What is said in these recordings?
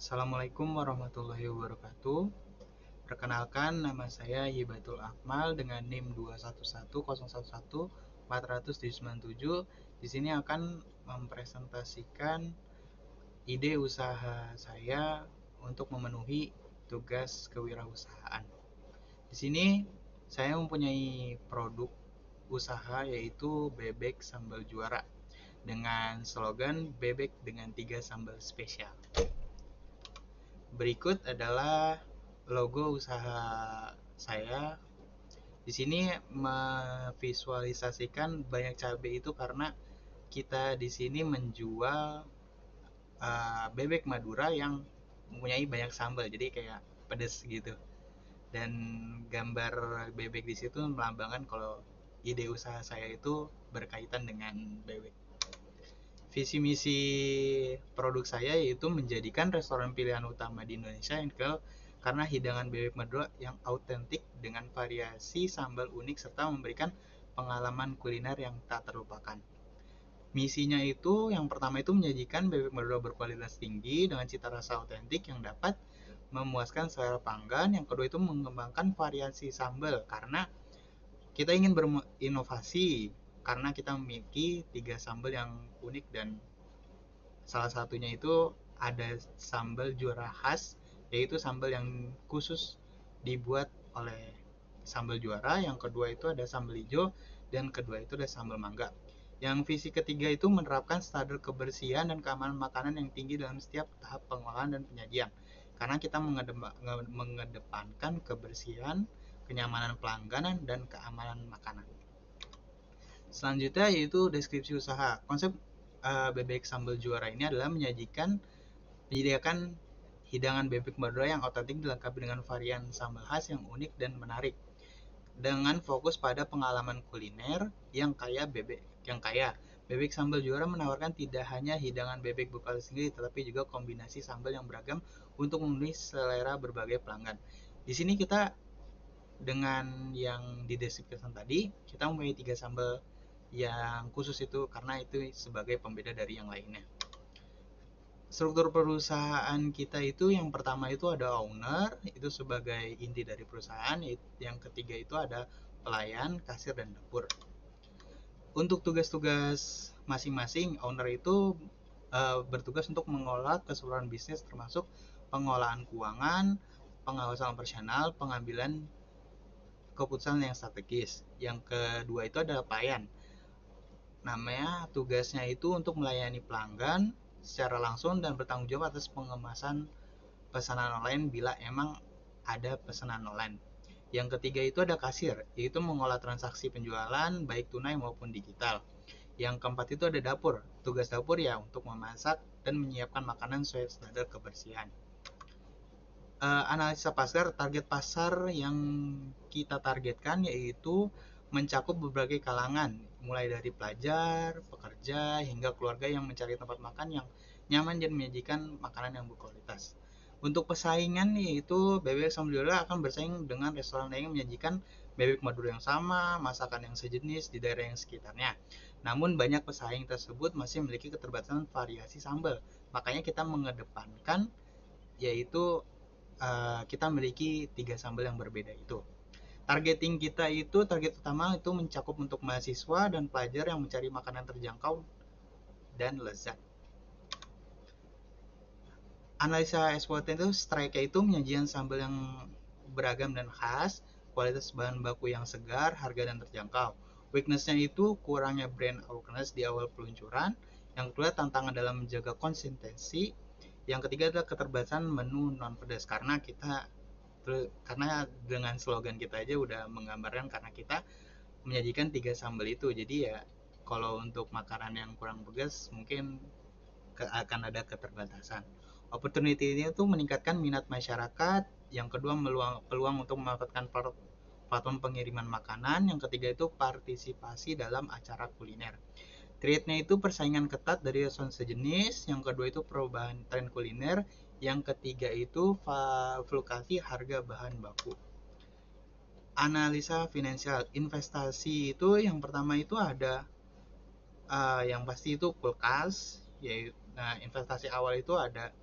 Assalamualaikum warahmatullahi wabarakatuh. Perkenalkan, nama saya Yibatul Akmal dengan NIM 211011497. Di sini akan mempresentasikan ide usaha saya untuk memenuhi tugas kewirausahaan. Di sini saya mempunyai produk usaha yaitu bebek sambal juara dengan slogan bebek dengan 3 sambal spesial. Berikut adalah logo usaha saya. Di sini memvisualisasikan banyak cabai itu karena kita di sini menjual bebek Madura yang mempunyai banyak sambal, jadi kayak pedes gitu. Dan gambar bebek di situ melambangkan kalau ide usaha saya itu berkaitan dengan bebek. Visi misi produk saya yaitu menjadikan restoran pilihan utama di Indonesia yang karena hidangan bebek Madura yang autentik dengan variasi sambal unik serta memberikan pengalaman kuliner yang tak terlupakan. Misinya itu yang pertama itu menyajikan bebek Madura berkualitas tinggi dengan cita rasa autentik yang dapat memuaskan selera pelanggan. Yang kedua itu mengembangkan variasi sambal karena kita ingin berinovasi karena kita memiliki 3 sambal yang unik dan salah satunya itu ada sambal juara khas, yaitu sambal yang khusus dibuat oleh sambal juara. Yang kedua itu ada sambal hijau dan kedua itu ada sambal mangga. Yang visi ketiga itu menerapkan standar kebersihan dan keamanan makanan yang tinggi dalam setiap tahap pengolahan dan penyajian. Karena kita mengedepankan kebersihan, kenyamanan pelanggan dan keamanan makanan. Selanjutnya yaitu deskripsi usaha. Konsep bebek sambal juara ini adalah menyediakan hidangan bebek Madura yang otentik dilengkapi dengan varian sambal khas yang unik dan menarik. Dengan fokus pada pengalaman kuliner yang kaya. Bebek sambal juara menawarkan tidak hanya hidangan bebek berkualitas tinggi, tetapi juga kombinasi sambal yang beragam untuk memenuhi selera berbagai pelanggan. Di sini kita dengan yang dideskripsikan tadi, kita mempunyai 3 sambal yang khusus itu karena itu sebagai pembeda dari yang lainnya. Struktur perusahaan kita itu yang pertama itu ada owner, itu sebagai inti dari perusahaan. Yang ketiga itu ada pelayan, kasir, dan dapur. Untuk tugas-tugas masing-masing, owner itu bertugas untuk mengolah keseluruhan bisnis termasuk pengolahan keuangan, pengawasan operasional, pengambilan keputusan yang strategis. Yang kedua itu adalah pelayan. Namanya tugasnya itu untuk melayani pelanggan secara langsung dan bertanggung jawab atas pengemasan pesanan online bila emang ada pesanan online. Yang ketiga itu ada kasir, yaitu mengolah transaksi penjualan baik tunai maupun digital. Yang keempat itu ada dapur. Tugas dapur ya untuk memasak dan menyiapkan makanan sesuai standar kebersihan. Analisa pasar, target pasar yang kita targetkan yaitu mencakup berbagai kalangan, mulai dari pelajar, pekerja, hingga keluarga yang mencari tempat makan yang nyaman dan menyajikan makanan yang berkualitas. Untuk persaingan yaitu bebek sambal juara akan bersaing dengan restoran lain yang menyajikan bebek Madura yang sama, masakan yang sejenis di daerah yang sekitarnya. Namun banyak pesaing tersebut masih memiliki keterbatasan variasi sambal. Makanya kita mengedepankan yaitu kita memiliki 3 sambal yang berbeda itu. Targeting kita itu target utama itu mencakup untuk mahasiswa dan pelajar yang mencari makanan terjangkau dan lezat. Analisa ekspornya itu strike itu menyajikan sambal yang beragam dan khas, kualitas bahan baku yang segar, harga dan terjangkau. Weaknessnya itu kurangnya brand awareness di awal peluncuran. Yang kedua tantangan dalam menjaga konsistensi. Yang ketiga adalah keterbatasan menu non pedas karena dengan slogan kita aja udah menggambarkan karena kita menyajikan 3 sambal itu. Jadi ya kalau untuk makanan yang kurang pedas mungkin akan ada keterbatasan. Opportunity ini tuh meningkatkan minat masyarakat. Yang kedua peluang untuk memanfaatkan platform pengiriman makanan. Yang ketiga itu partisipasi dalam acara kuliner. Threat-nya itu persaingan ketat dari restoran sejenis. Yang kedua itu perubahan tren kuliner. Yang ketiga itu fluktuasi harga bahan baku. Analisa finansial investasi itu yang pertama itu ada yang pasti itu kulkas. Yaitu, investasi awal itu ada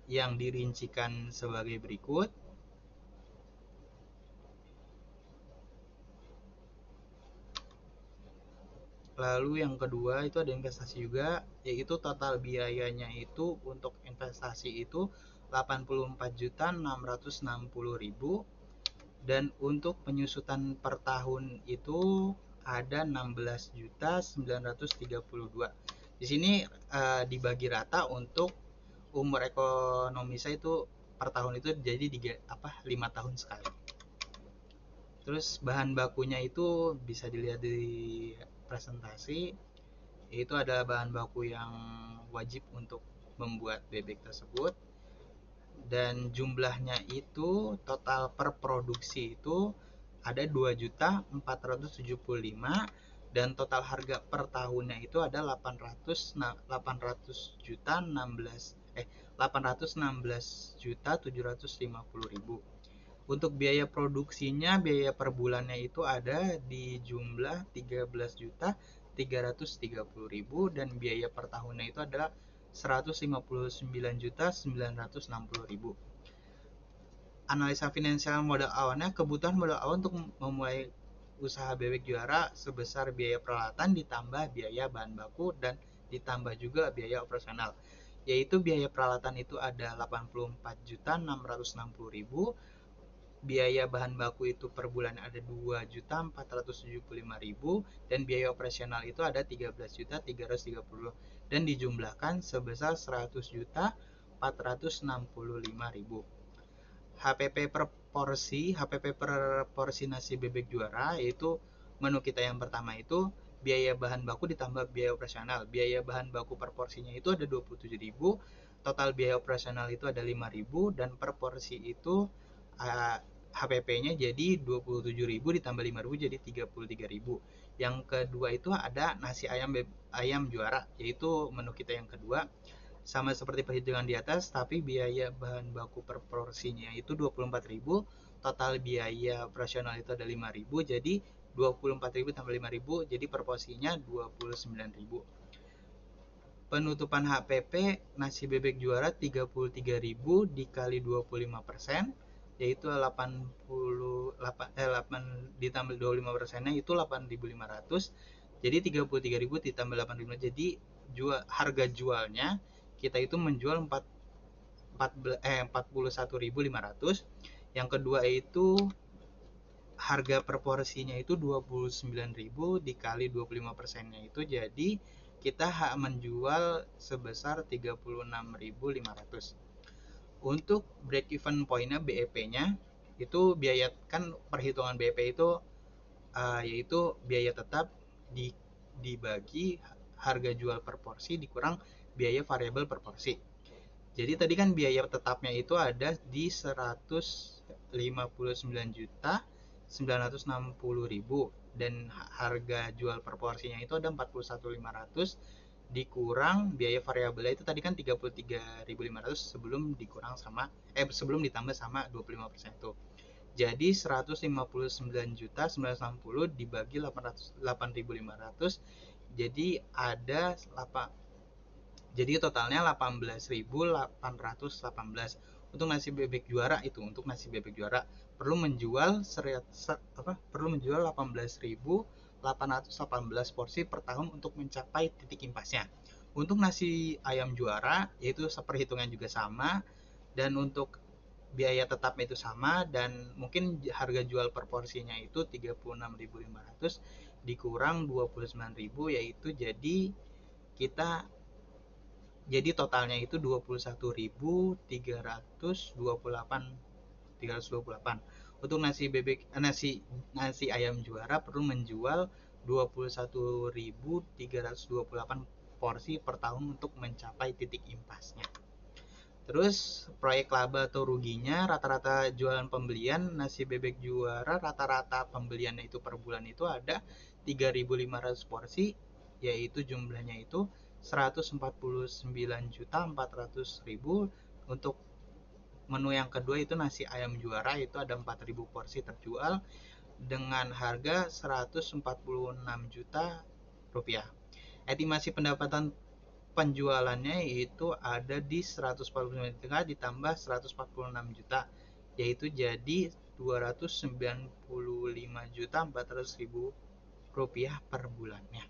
yang dirincikan sebagai berikut. Lalu yang kedua itu ada investasi juga, yaitu total biayanya itu untuk investasi itu 84.660.000, dan untuk penyusutan per tahun itu ada 16.932. Di sini dibagi rata untuk umur ekonomi saya itu per tahun itu jadi 5 tahun sekali. Terus bahan bakunya itu bisa dilihat di presentasi, itu adalah bahan baku yang wajib untuk membuat bebek tersebut, dan jumlahnya itu total per produksi itu ada 2.475.000, dan total harga per tahunnya itu ada 816.750.000. Untuk biaya produksinya, biaya per bulannya itu ada di jumlah 13.330.000, dan biaya per tahunnya itu adalah 159.960.000. Analisa finansial modal awalnya, kebutuhan modal awal untuk memulai usaha bebek juara sebesar biaya peralatan ditambah biaya bahan baku dan ditambah juga biaya operasional, yaitu biaya peralatan itu ada 84.660.000, biaya bahan baku itu per bulan ada 2.475.000, dan biaya operasional itu ada 13.330.000, dan dijumlahkan sebesar 100.465.000. HPP per porsi nasi bebek juara, yaitu menu kita yang pertama itu biaya bahan baku ditambah biaya operasional. Biaya bahan baku per porsinya itu ada 27.000, total biaya operasional itu ada 5.000, dan per porsi itu HPP-nya jadi 27.000 ditambah 5.000 jadi 33.000. Yang kedua itu ada nasi ayam juara, yaitu menu kita yang kedua. Sama seperti perhitungan di atas, tapi biaya bahan baku per porsinya itu 24.000, total biaya operasional itu ada 5.000, jadi 24.000 tambah 5.000 jadi per porsinya 29.000. Penutupan HPP nasi bebek juara 33.000 dikali 25%, yaitu 8 ditambah 25%-nya itu 8.500. Jadi 33.000 ditambah 8.500, jadi harga jualnya kita itu menjual 41.500. Yang kedua itu harga per porsinya itu 29.000 dikali 25%-nya itu jadi kita menjual sebesar 36.500. Untuk break even point-nya BEP-nya itu biaya, kan perhitungan BEP itu yaitu biaya tetap dibagi harga jual per porsi dikurang biaya variabel per porsi. Jadi tadi kan biaya tetapnya itu ada di 159.960.000, dan harga jual per porsinya itu ada 41.500 dikurang biaya variabelnya itu tadi kan 33.500 sebelum ditambah sama 25% itu. Jadi 159.960 dibagi 8.500 jadi ada jadi totalnya 18.818. Untuk nasi bebek juara perlu menjual 18.818 porsi per tahun untuk mencapai titik impasnya. Untuk nasi ayam juara yaitu perhitungan juga sama, dan untuk biaya tetapnya itu sama, dan mungkin harga jual per porsinya itu 36.500 dikurang 29.000, yaitu jadi totalnya itu 21.328. Untuk nasi ayam juara perlu menjual 21.328 porsi per tahun untuk mencapai titik impasnya. Terus proyek laba atau ruginya, rata-rata jualan pembelian nasi bebek juara, rata-rata pembeliannya itu per bulan itu ada 3.500 porsi, yaitu jumlahnya itu 149.400.000. Untuk menu yang kedua itu nasi ayam juara, itu ada 4.000 porsi terjual dengan harga 146 juta rupiah. Estimasi pendapatan penjualannya itu ada di 149 juta ditambah 146 juta, yaitu jadi 295.400.000 rupiah per bulannya.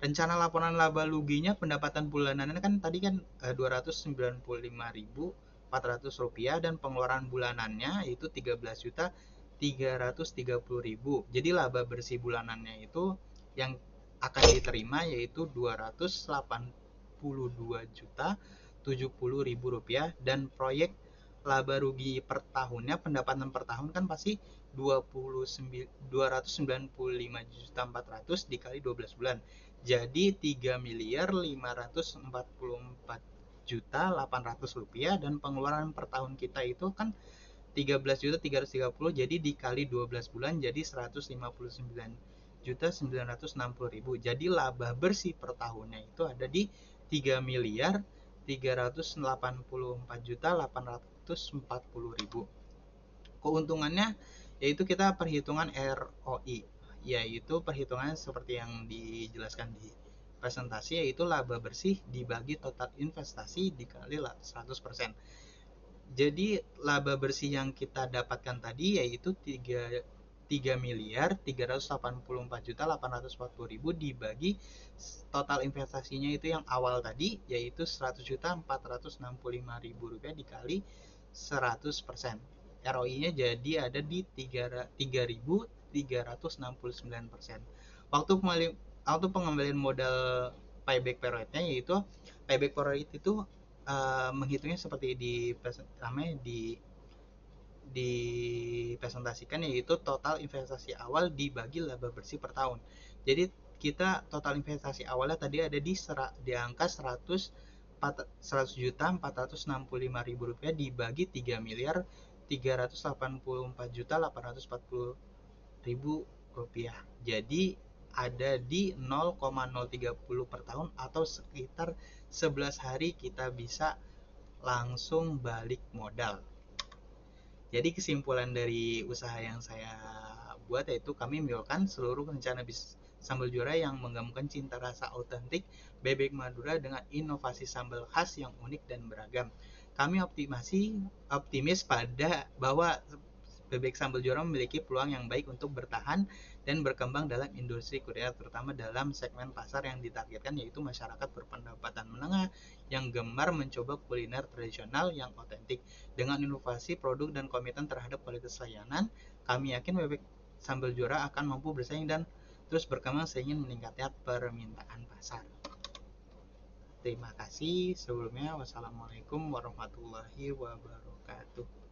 Rencana laporan laba ruginya pendapatan bulanannya kan tadi kan 295.400 rupiah dan pengeluaran bulanannya itu 13.330.000. Jadi laba bersih bulanannya itu yang akan diterima yaitu 282.070.000 rupiah, dan proyek laba rugi per tahunnya pendapatan per tahun kan pasti 295.400 dikali 12 bulan, jadi 3.544.800 rupiah, dan pengeluaran per tahun kita itu kan 13.330, jadi dikali 12 bulan jadi 159.960.000. Jadi laba bersih per tahunnya itu ada di 3.384.840.000. Keuntungannya yaitu kita perhitungan ROI, yaitu perhitungannya seperti yang dijelaskan di presentasi, yaitu laba bersih dibagi total investasi dikali 100%. Jadi laba bersih yang kita dapatkan tadi yaitu 3.384.840.000 dibagi total investasinya itu yang awal tadi yaitu 100.465.000 rupiah dikali 100%. ROI-nya jadi ada di 3.369%. Waktu pengembalian modal payback periodnya yaitu payback period itu menghitungnya seperti dipresentasikan, yaitu total investasi awal dibagi laba bersih per tahun. Jadi kita total investasi awalnya tadi ada di angka 100.465.000 rupiah dibagi 3.384.840.000 rupiah. Jadi ada di 0,030 per tahun atau sekitar 11 hari kita bisa langsung balik modal. Jadi kesimpulan dari usaha yang saya buat yaitu kami menjualkan seluruh rencana bisnis sambal juara yang menggabungkan cita rasa otentik bebek Madura dengan inovasi sambal khas yang unik dan beragam. Kami optimis pada bahwa bebek sambal juara memiliki peluang yang baik untuk bertahan dan berkembang dalam industri kuliner, terutama dalam segmen pasar yang ditargetkan yaitu masyarakat berpendapatan menengah yang gemar mencoba kuliner tradisional yang otentik. Dengan inovasi produk dan komitmen terhadap kualitas layanan, kami yakin bebek sambal juara akan mampu bersaing dan terus berkembang sehingga meningkatnya permintaan pasar. Terima kasih sebelumnya. Wassalamualaikum warahmatullahi wabarakatuh.